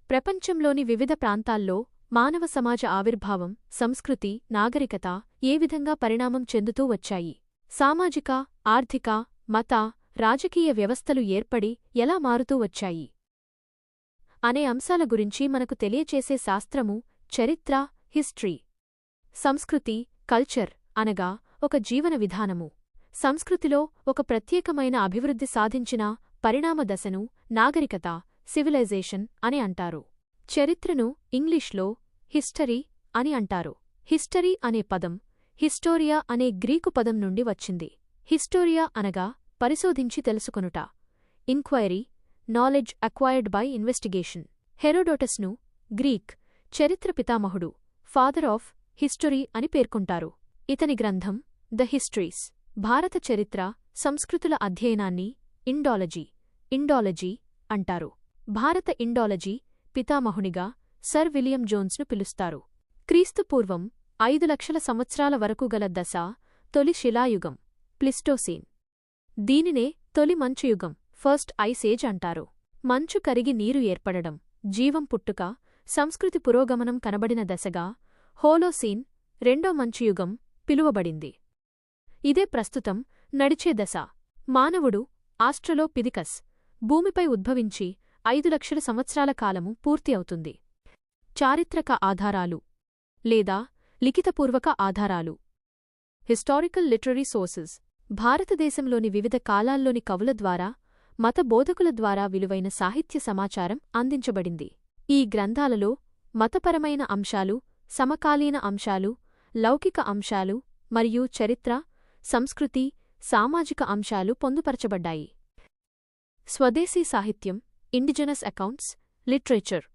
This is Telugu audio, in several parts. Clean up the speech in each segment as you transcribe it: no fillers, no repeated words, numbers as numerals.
ప్రపంచంలోని వివిధ ప్రాంతాల్లో మానవ సమాజ ఆవిర్భావం, సంస్కృతి, నాగరికత ఏ విధంగా పరిణామం చెందుతూ వచ్చాయి, సామాజిక, ఆర్థిక, మత, రాజకీయ వ్యవస్థలు ఏర్పడి ఎలా మారుతూ వచ్చాయి అనే అంశాల గురించి మనకు తెలియచేసే శాస్త్రము చరిత్ర, హిస్టరీ. సంస్కృతి, కల్చర్ అనగా ఒక జీవన విధానము. సంస్కృతిలో ఒక ప్రత్యేకమైన అభివృద్ధి సాధించిన పరిణామ దశను నాగరికత, సివిలైజేషన్ అని అంటారు. చరిత్రను ఇంగ్లీష్లో హిస్టరీ అని అంటారు. హిస్టరీ అనే పదం హిస్టోరియా అనే గ్రీకు పదం నుండి వచ్చింది. హిస్టోరియా అనగా పరిశోధించి తెలుసుకొనుట. Inquiry, knowledge acquired by investigation. హెరోడోటస్ను గ్రీక్ చరిత్ర పితామహుడు, ఫాదర్ ఆఫ్ హిస్టరీ అని పేర్కొంటారు. ఇతని గ్రంథం ద హిస్టరీస్ భారత చరిత్ర, సంస్కృతుల అధ్యయనాన్ని ఇండాలజీ అంటారు. భారత ఇండాలజీ పితామహునిగా సర్ విలియం జోన్స్ను పిలుస్తారు. క్రీస్తుపూర్వం 5,00,000 సంవత్సరాల వరకు గల దశ తొలి శిలాయుగం, ప్లిస్టోసీన్. దీనినే తొలి మంచుయుగం, ఫస్ట్ ఐస్ ఏజ్ అంటారు. మంచు కరిగి నీరు ఏర్పడడం, జీవం పుట్టుక, సంస్కృతి పురోగమనం కనబడిన దశగా హోలోసీన్, రెండో మంచుయుగం పిలువబడింది. ఇదే ప్రస్తుతం నడిచే దశ. మానవుడు ఆస్ట్రలోపిథికస్ భూమిపై ఉద్భవించి 5,00,000 సంవత్సరాల కాలము పూర్తి అవుతుంది. చారిత్రక ఆధారాలు లేదా లిఖితపూర్వక ఆధారాలు. Historical literary sources. భారతదేశంలోని వివిధ కాలాల్లోని కవుల ద్వారా, మత బోధకుల ద్వారా విలువైన సాహిత్య సమాచారం అందించబడింది. ఈ గ్రంథాలలో మతపరమైన అంశాలు, సమకాలీన అంశాలు, లౌకిక అంశాలు మరియు చరిత్ర, సంస్కృతి, సామాజిక అంశాలు పొందుపరచబడ్డాయి. స్వదేశీ సాహిత్యం, ఇండిజినస్ అకౌంట్స్, లిటరేచర్.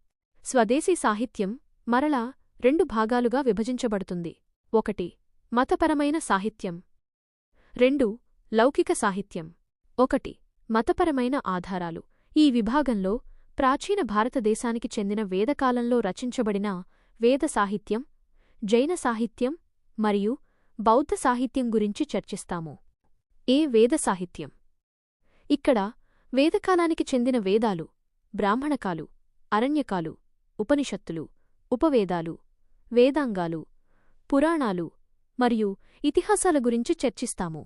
స్వదేశీ సాహిత్యం మరలా 2 భాగాలుగా విభజించబడుతుంది. 1 మతపరమైన సాహిత్యం, 2 లౌకిక సాహిత్యం. 1 మతపరమైన ఆధారాలు. ఈ విభాగంలో ప్రాచీన భారతదేశానికి చెందిన వేదకాలంలో రచించబడిన వేద సాహిత్యం, జైన సాహిత్యం మరియు బౌద్ధ సాహిత్యం గురించి చర్చిస్తాము. వేద సాహిత్యం. ఇక్కడ వేదకాలానికి చెందిన వేదాలు, బ్రాహ్మణకాలు, అరణ్యకాలు, ఉపనిషత్తులు, ఉపవేదాలు, వేదాంగాలు, పురాణాలు మరియు ఇతిహాసాల గురించి చర్చిస్తాము.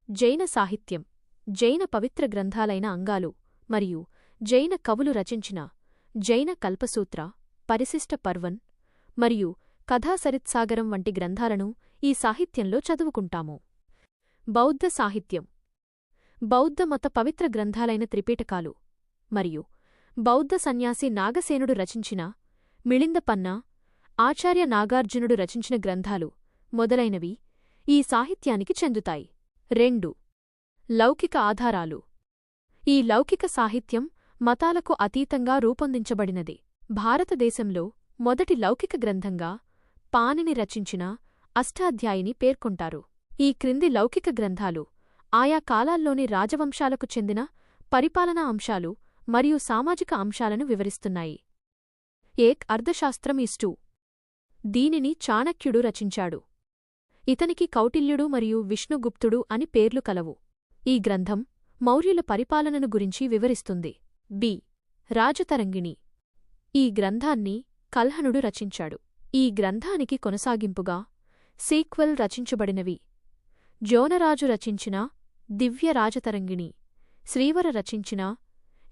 జైన సాహిత్యం. జైన పవిత్ర గ్రంథాలైన అంగాలు మరియు జైన కవులు రచించిన జైన కల్పసూత్ర, పరిశిష్ట పర్వన్ మరియు కథాసరిత్సాగరం వంటి గ్రంథాలను ఈ సాహిత్యంలో చదువుకుంటాము. బౌద్ధ సాహిత్యం. బౌద్ధ మత పవిత్ర గ్రంథాలైన త్రిపీటకాలు మరియు బౌద్ధ సన్యాసి నాగసేనుడు రచించిన మిళిందపన్న, ఆచార్య నాగార్జునుడు రచించిన గ్రంథాలు మొదలైనవి ఈ సాహిత్యానికి చెందుతాయి. 2 లౌకిక ఆధారాలు. ఈ లౌకిక సాహిత్యం మతాలకు అతీతంగా రూపొందించబడినది. భారతదేశంలో మొదటి లౌకిక గ్రంథంగా పాణిని రచించిన అష్టాధ్యాయిని పేర్కొంటారు. ఈ క్రింది లౌకిక గ్రంథాలు ఆయా కాలాల్లోని రాజవంశాలకు చెందిన పరిపాలనా అంశాలు మరియు సామాజిక అంశాలను వివరిస్తున్నాయి. అర్థశాస్త్రం ఈస్టు. దీనిని చాణక్యుడు రచించాడు. ఇతనికి కౌటిల్యుడు మరియు విష్ణుగుప్తుడు అని పేర్లు కలవు. ఈ గ్రంథం మౌర్యుల పరిపాలనను గురించి వివరిస్తుంది. రాజతరంగిణి. ఈ గ్రంథాన్ని కల్హణుడు రచించాడు. ఈ గ్రంథానికి కొనసాగింపుగా సీక్వెల్ రచించబడినవి జోనరాజు రచించిన దివ్య రాజతరంగిణి, శ్రీవర రచించిన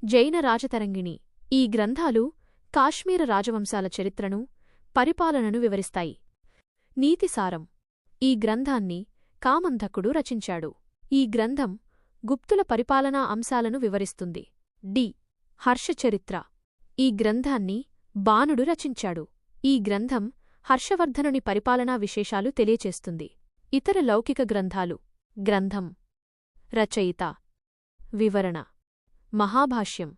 జైన రాజతరంగిణి. ఈ గ్రంథాలు కాశ్మీర రాజవంశాల చరిత్రను, పరిపాలనను వివరిస్తాయి. నీతిసారం. ఈ గ్రంథాన్ని కామంధకుడు రచించాడు. ఈ గ్రంథం గుప్తుల పరిపాలనా అంశాలను వివరిస్తుంది. హర్షచరిత్ర. ఈ గ్రంథాన్ని బాణుడు రచించాడు. ఈ గ్రంథం హర్షవర్ధనుని పరిపాలనా విశేషాలు తెలియచేస్తుంది. ఇతర లౌకిక గ్రంథాలు. గ్రంథం. రచయిత. వివరణ. మహాభాష్యం.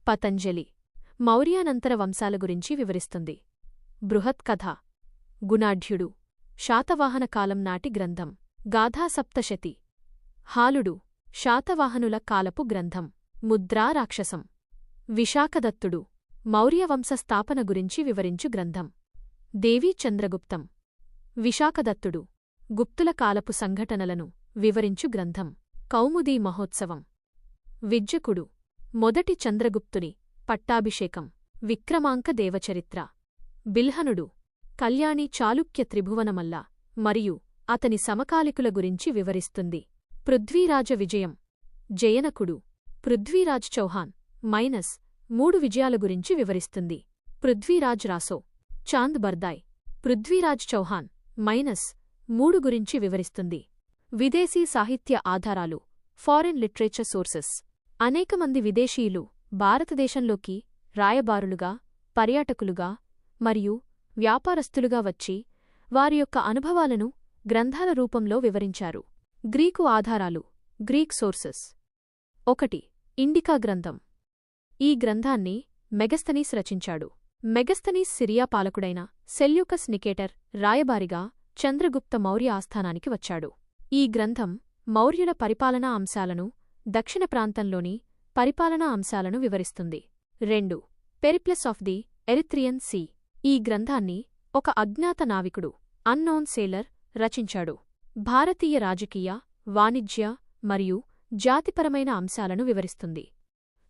పతంజలి. మౌర్యానంతర వంశాల గురించి వివరిస్తుంది. బృహత్కథ. గుణాఢ్యుడు. శాతవాహన కాలం నాటి గ్రంథం. గాథాసప్తశతి. హాలుడు. శాతవాహనుల కాలపు గ్రంథం. ముద్రా రాక్షసం. విశాఖదత్తుడు. మౌర్యవంశ స్థాపన గురించి వివరించు గ్రంథం. దేవీ చంద్రగుప్తం. విశాఖదత్తుడు. గుప్తుల కాలపు సంఘటనలను వివరించు గ్రంథం. కౌముదీ మహోత్సవం. విజ్జకుడు. మొదటి చంద్రగుప్తుని పట్టాభిషేకం. విక్రమాంక దేవచరిత్ర. బిల్హనుడు, కళ్యాణి చాళుక్య త్రిభువనమల్ల మరియు అతని సమకాలికుల గురించి వివరిస్తుంది. పృథ్వీరాజ విజయం. జయనకుడు, పృథ్వీరాజ్ చౌహాన్ -3 విజయాల గురించి వివరిస్తుంది. పృథ్వీరాజ్ రాసో, చాంద్ బర్దాయ్, పృథ్వీరాజ్ చౌహాన్ -3 గురించి వివరిస్తుంది. విదేశీ సాహిత్య ఆధారాలు. Foreign literature sources. అనేకమంది విదేశీయులు భారతదేశంలోకి రాయబారులుగా, పర్యాటకులుగా మరియు వ్యాపారస్తులుగా వచ్చి వారి యొక్క అనుభవాలను గ్రంథాల రూపంలో వివరించారు. గ్రీకు ఆధారాలు. Greek sources. 1. ఇండికా గ్రంథం. ఈ గ్రంథాన్ని మెగస్తనీస్ రచించాడు. మెగస్తనీస్ సిరియా పాలకుడైన సెల్యూకస్ నికేటర్ రాయబారిగా చంద్రగుప్త మౌర్య ఆస్థానానికి వచ్చాడు. ఈ గ్రంథం మౌర్యుల పరిపాలనా అంశాలను, దక్షిణ ప్రాంతంలోని పరిపాలనా అంశాలను వివరిస్తుంది. 2. Periplus of the Erythraean Sea. ఈ గ్రంథాన్ని ఒక అజ్ఞాత నావికుడు అన్నోన్ సేలర్ రచించాడు. భారతీయ రాజకీయ, వాణిజ్య మరియు జాతిపరమైన అంశాలను వివరిస్తుంది.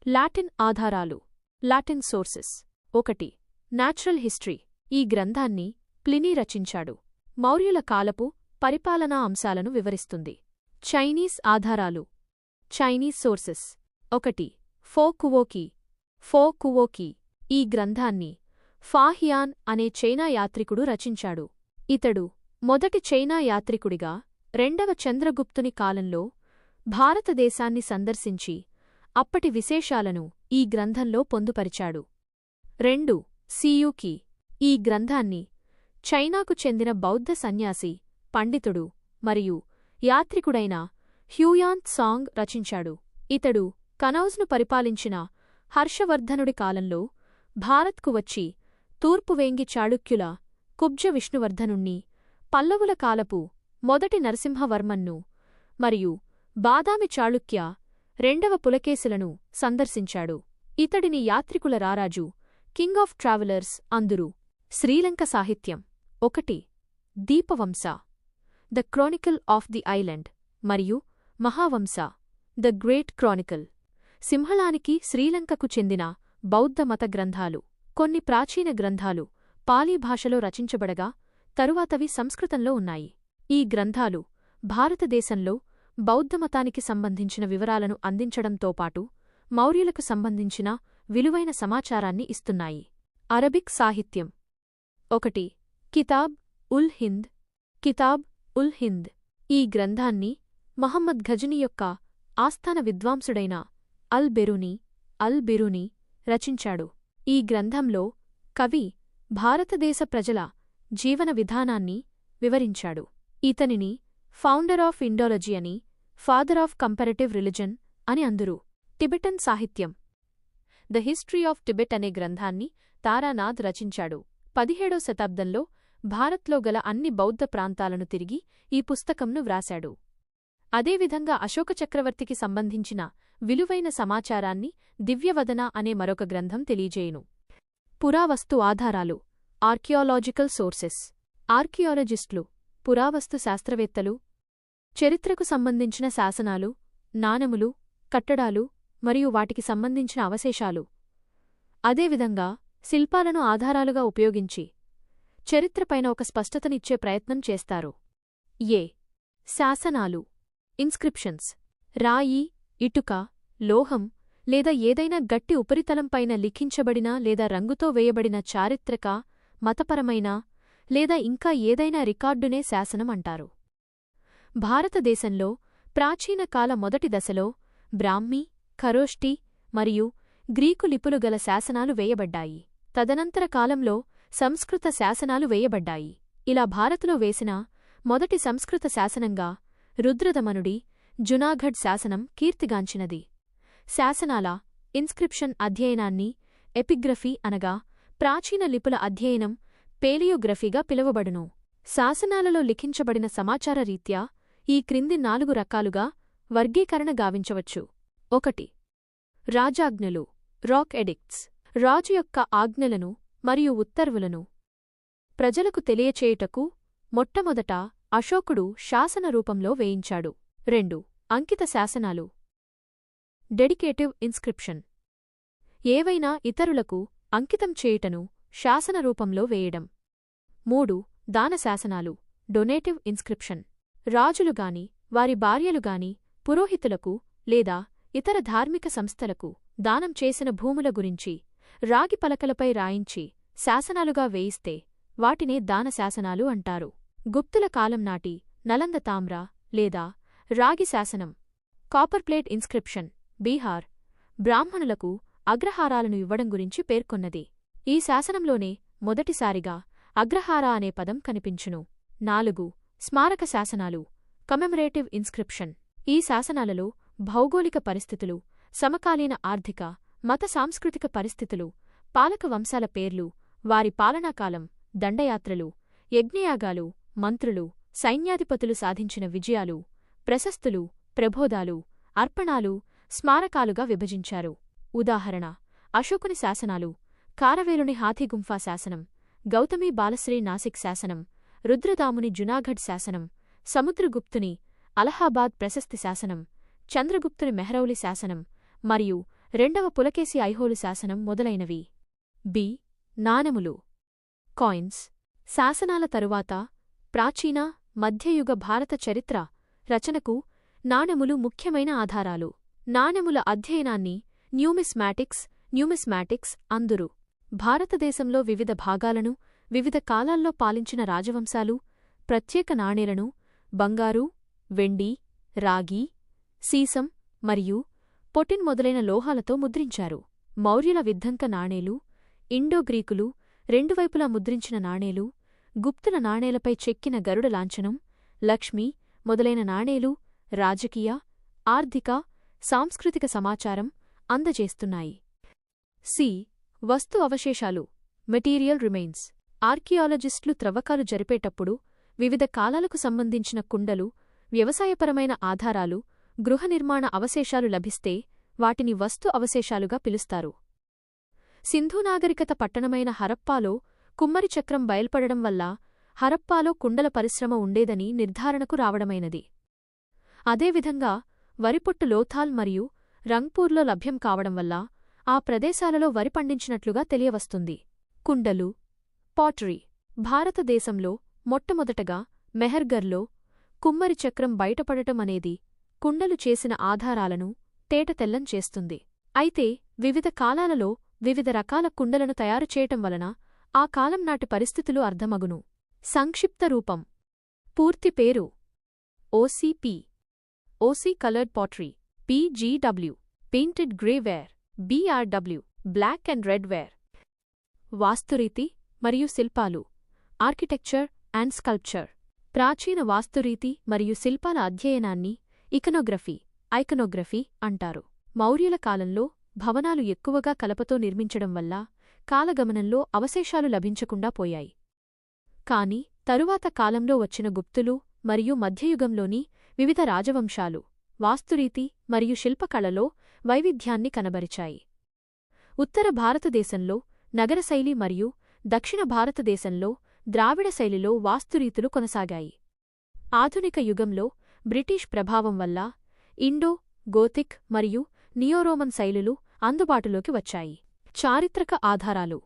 లాటిన్ ఆధారాలు. Latin sources. 1. Natural history. ఈ గ్రంథాన్ని ప్లినీ రచించాడు. మౌర్యుల కాలపు పరిపాలనా అంశాలను వివరిస్తుంది. చైనీస్ ఆధారాలు. Chinese sources. 1. ఫో కువోకి. ఫో కువోకి. ఈ గ్రంథాన్ని ఫాహియాన్ అనే చైనా యాత్రికుడు రచించాడు. ఇతడు మొదటి చైనా యాత్రికుడిగా 2వ చంద్రగుప్తుని కాలంలో భారతదేశాన్ని సందర్శించి అప్పటి విశేషాలను ఈ గ్రంథంలో పొందుపరిచాడు. 2. సియూకి. ఈ గ్రంథాన్ని చైనాకు చెందిన బౌద్ధ సన్యాసి, పండితుడు మరియు యాత్రికుడైన హ్యూయాన్ త్సాంగ్ రచించాడు. ఇతడు కనౌజ్ను పరిపాలించిన హర్షవర్ధనుడి కాలంలో భారత్కు వచ్చి తూర్పువేంగి చాళుక్యుల కుబ్జ విష్ణువర్ధనుణ్ణి, పల్లవుల కాలపు మొదటి నరసింహవర్మన్ను మరియు బాదామి చాళుక్య 2వ పులకేశిలను సందర్శించాడు. ఇతడిని యాత్రికుల రారాజు, కింగ్ ఆఫ్ ట్రావెలర్స్ అందురు. శ్రీలంక సాహిత్యం. 1. Dipavamsa, the chronicle of the island మరియు మహావంశ, ద గ్రేట్ క్రానికల్. సింహళానికి శ్రీలంకకు చెందిన బౌద్ధ మత గ్రంథాలు. కొన్ని ప్రాచీన గ్రంథాలు పాలీ భాషలో రచించబడగా తరువాతవి సంస్కృతంలో ఉన్నాయి. ఈ గ్రంథాలు భారతదేశంలో బౌద్ధమతానికి సంబంధించిన వివరాలను అందించడంతోపాటు మౌర్యులకు సంబంధించిన విలువైన సమాచారాన్ని ఇస్తున్నాయి. అరబిక్ సాహిత్యం. 1. కితాబ్ ఉల్ హింద్. కితాబ్ ఉల్ హింద్. ఈ గ్రంథాన్ని మహమ్మద్ ఘజనీ యొక్క ఆస్థాన విద్వాంసుడైన అల్ బెరూనీ రచించాడు. ఈ గ్రంథంలో కవి భారతదేశ ప్రజల జీవన విధానాన్ని వివరించాడు. ఇతనిని ఫౌండర్ ఆఫ్ ఇండాలజీ అని, ఫాదర్ ఆఫ్ కంపారిటివ్ రిలిజన్ అని అందురు. టిబెటన్ సాహిత్యం. ద హిస్టరీ ఆఫ్ టిబెట్ అనే గ్రంథాన్ని తారానాథ్ రచించాడు. 17వ శతాబ్దంలో భారత్లో గల అన్ని బౌద్ధ ప్రాంతాలను తిరిగి ఈ పుస్తకంను వ్రాశాడు. అదేవిధంగా అశోక చక్రవర్తికి సంబంధించిన విలువైన సమాచారాన్ని దివ్యవదన అనే మరొక గ్రంథం తెలియజేయును. పురావస్తు ఆధారాలు. Archaeological sources. ఆర్కియాలజిస్టులు, పురావస్తు శాస్త్రవేత్తలు చరిత్రకు సంబంధించిన శాసనాలు, నాణెములు, కట్టడాలు మరియు వాటికి సంబంధించిన అవశేషాలు, అదేవిధంగా శిల్పాలను ఆధారాలుగా ఉపయోగించి చరిత్రపైన ఒక స్పష్టతనిచ్చే ప్రయత్నం చేస్తారు. ఏ. శాసనాలు. ఇన్స్క్రిప్షన్స్. రాయి, ఇటుక, లోహం లేదా ఏదైనా గట్టి ఉపరితలంపైన లిఖించబడిన లేదా రంగుతో వేయబడిన చారిత్రక, మతపరమైన లేదా ఇంకా ఏదైనా రికార్డునే శాసనం అంటారు. భారతదేశంలో ప్రాచీన కాల మొదటి దశలో బ్రాహ్మీ, ఖరోష్ఠీ మరియు గ్రీకు లిపులు గల శాసనాలు వేయబడ్డాయి. తదనంతర కాలంలో సంస్కృత శాసనాలు వేయబడ్డాయి. ఇలా భారత్లో వేసిన మొదటి సంస్కృత శాసనంగా రుద్రదమనుడి జునాగఢ్ శాసనం కీర్తిగాంచినది. శాసనాల ఇన్స్క్రిప్షన్ అధ్యయనాన్ని ఎపిగ్రఫీ అనగా ప్రాచీన లిపుల అధ్యయనం, పేలియోగ్రఫీగా పిలువబడును. శాసనాలలో లిఖించబడిన సమాచార రీత్యా ఈ క్రింది 4 రకాలుగా వర్గీకరణ గావించవచ్చు. 1. రాజాజ్ఞలు. Rock addicts. రాజు యొక్క ఆజ్ఞలను మరియు ఉత్తర్వులను ప్రజలకు తెలియచేయుటకు మొట్టమొదట అశోకుడు శాసన రూపంలో వేయించాడు. 2. అంకిత శాసనాలు. డెడికేటివ్ ఇన్స్క్రిప్షన్. ఏవైనా ఇతరులకు అంకితం చేయుటను శాసన రూపంలో వేయడం. 3. దాన శాసనాలు డొనేటివ్ ఇన్స్క్రిప్షన్. రాజులుగాని వారి భార్యలుగాని పురోహితులకు లేదా ఇతర ధార్మిక సంస్థలకు దానం చేసిన భూముల గురించి రాగి పలకలపై రాయించి శాసనాలుగా వేయిస్తే వాటినే దాన శాసనాలు అంటారు. గుప్తుల కాలం నాటి నలంద తామ్ర లేదా రాగి శాసనం కాపర్ ప్లేట్ ఇన్స్క్రిప్షన్ బీహార్ బ్రాహ్మణులకు అగ్రహారాలను ఇవ్వడం గురించి పేర్కొన్నది. ఈ శాసనంలోనే మొదటిసారిగా అగ్రహార అనే పదం కనిపించును. 4. స్మారక శాసనాలు కమెమరేటివ్ ఇన్స్క్రిప్షన్. ఈ శాసనాలలో భౌగోళిక పరిస్థితులు, సమకాలీన ఆర్థిక, మత సాంస్కృతిక పరిస్థితులు, పాలక వంశాల పేర్లు, వారి పాలనాకాలం, దండయాత్రలు, యజ్ఞయాగాలు, మంత్రులు, సైన్యాధిపతులు సాధించిన విజయాలు, ప్రశస్తులు, ప్రబోధాలు, అర్పణాలు స్మారకాలుగా విభజించారు. ఉదాహరణ: అశోకుని శాసనాలు, కారవేలుని హాథీగుంఫా శాసనం, గౌతమి బాలశ్రీ నాసిక్ శాసనం, రుద్రదాముని జునాగఢ్ శాసనం, సముద్రగుప్తుని అలహాబాద్ ప్రశస్తి శాసనం, చంద్రగుప్తుని మెహ్రౌలి శాసనం మరియు 2వ పులకేశి ఐహోలు శాసనం మొదలైనవి. బి. నాణెములు కాయిన్స్. శాసనాల తరువాత ప్రాచీన, మధ్యయుగ భారత చరిత్ర రచనకు నాణెములు ముఖ్యమైన ఆధారాలు. నాణెముల అధ్యయనాన్ని న్యూమిస్మాటిక్స్ అందురు. భారతదేశంలో వివిధ భాగాలను, వివిధ కాలాల్లో పాలించిన రాజవంశాలు ప్రత్యేక నాణేలను బంగారు, వెండి, రాగి, సీసం మరియు పొటిన్ మొదలైన లోహాలతో ముద్రించారు. మౌర్యుల విద్దంక నాణేలు, ఇండో-గ్రీకులు రెండువైపులా ముద్రించిన నాణేలు, గుప్తుల నాణేలపై చెక్కిన గరుడ లాంఛనం, లక్ష్మి మొదలైన నాణేలు రాజకీయ, ఆర్థిక, సాంస్కృతిక సమాచారం అందజేస్తున్నాయి. సి. వస్తు అవశేషాలు మెటీరియల్ రిమైన్స్. ఆర్కియాలజిస్టులు త్రవ్వకాలు జరిపేటప్పుడు వివిధ కాలాలకు సంబంధించిన కుండలు, వ్యవసాయపరమైన ఆధారాలు, గృహ నిర్మాణ అవశేషాలు లభిస్తే వాటిని వస్తు అవశేషాలుగా పిలుస్తారు. సింధూ నాగరికత పట్టణమైన హరప్పాలో కుమ్మరి చక్రం బయల్పడడం వల్ల హరప్పాలో కుండల పరిశ్రమ ఉండేదని నిర్ధారణకు రావడమైనది. అదేవిధంగా వరిపొట్టు లోథాల్ మరియు రంగ్పూర్లో లభ్యం కావడం వల్ల ఆ ప్రదేశాలలో వరి పండించినట్లుగా తెలియవస్తుంది. కుండలు పాటరీ. భారతదేశంలో మొట్టమొదటగా మెహర్గర్లో కుమ్మరి చక్రం బయటపడటం అనేది కుండలు చేసిన ఆధారాలను తేటతెల్లం చేస్తుంది. అయితే వివిధ కాలాలలో వివిధ రకాల కుండలను తయారుచేయటం వలన ఆ కాలం నాటి పరిస్థితులు అర్థమగును. సంక్షిప్త రూపం. పూర్తి పేరు: OCP OC coloured pottery, PGW painted grey ware, BRW black and red ware. వాస్తురీతి మరియు శిల్పాలు ఆర్కిటెక్చర్ అండ్ స్కల్ప్చర్. ప్రాచీన వాస్తురీతి మరియు శిల్పాల అధ్యయనాన్ని ఐకనోగ్రఫీ అంటారు. మౌర్యుల కాలంలో భవనాలు ఎక్కువగా కలపతో నిర్మించడం వల్ల కాలగమనంలో అవశేషాలు లభించకుండా పోయాయి. కాని తరువాత కాలంలో వచ్చిన గుప్తులు మరియు మధ్యయుగంలోని వివిధ రాజవంశాలు వాస్తురీతి మరియు శిల్పకళలో వైవిధ్యాన్ని కనబరిచాయి. ఉత్తర భారతదేశంలో నగరశైలి మరియు దక్షిణ భారతదేశంలో ద్రావిడ శైలిలో వాస్తురీతులు కొనసాగాయి. ఆధునిక యుగంలో బ్రిటిష్ ప్రభావం వల్ల ఇండో, గోథిక్ మరియు నియోరోమన్ శైలులు అందుబాటులోకి వచ్చాయి. చారిత్రక ఆధారాలు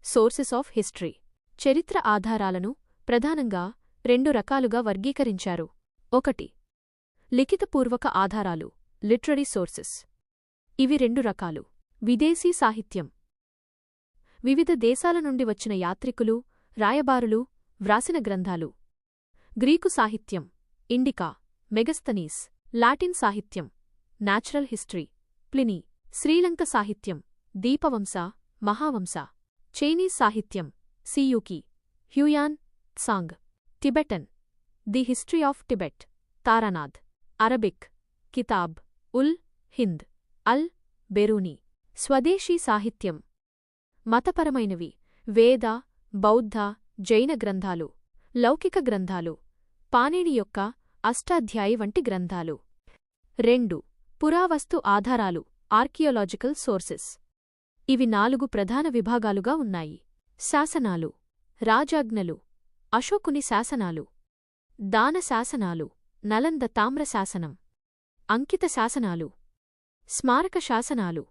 సోర్సెస్ ఆఫ్ హిస్టరీ. చరిత్ర ఆధారాలను ప్రధానంగా 2 రకాలుగా వర్గీకరించారు. 1. లిఖితపూర్వక ఆధారాలు లిటరరీ సోర్సెస్. ఇవి 2 రకాలు. విదేశీ సాహిత్యం. వివిధ దేశాల నుండి వచ్చిన యాత్రికులు, రాయబారులు వ్రాసిన గ్రంథాలు. గ్రీకు సాహిత్యం ఇండికా, మెగస్తనీస్. లాటిన్ సాహిత్యం నాచురల్ హిస్టరీ, ప్లినీ. శ్రీలంక సాహిత్యం దీపవంశ, మహావంశ. చైనీస్ సాహిత్యం Si Yu Ki, Hiuen Tsang. Tibetan the history of Tibet, Taranath. Arabic Kitab ul Hind, Al Biruni. స్వదేశీ సాహిత్యం మతపరమైనవి వేద, బౌద్ధ, జైన గ్రంథాలు. లౌకిక గ్రంథాలు పాణిని యొక్క అష్టాధ్యాయి వంటి గ్రంథాలు. 2. పురావస్తు ఆధారాలు ఆర్కియోలాజికల్ సోర్సెస్. ఇవి 4 ప్రధాన విభాగాలుగా ఉన్నాయి. శాసనాలు రాజాజ్ఞలు, అశోకుని శాసనాలు, దాన శాసనాలు, నలంద తామ్ర శాసనం, అంకిత శాసనాలు, స్మారక శాసనాలు,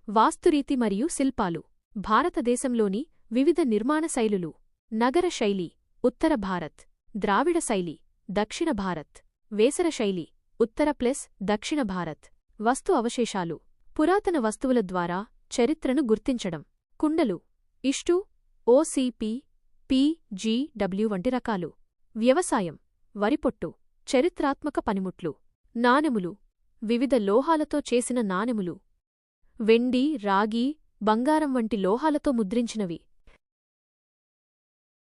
వాస్తురీతి మరియు శిల్పాలు. భారతదేశంలోని వివిధ నిర్మాణ శైలులు. నగర శైలి ఉత్తర భారత్, ద్రావిడ శైలి దక్షిణ భారత్, వేసర శైలి ఉత్తర దక్షిణ భారత్. వస్తు అవశేషాలు. పురాతన వస్తువుల ద్వారా చరిత్రను గుర్తించడం. కుండలు, ఇష్టు, ఓసిపి, పిజిడబ్ల్యూ వంటి రకాలు. వ్యవసాయం, వరిపొట్టు, చరిత్రాత్మక పనిముట్లు. నాణెములు, వివిధ లోహాలతో చేసిన నాణెములు. వెండి, రాగి, బంగారం వంటి లోహాలతో ముద్రించినవి.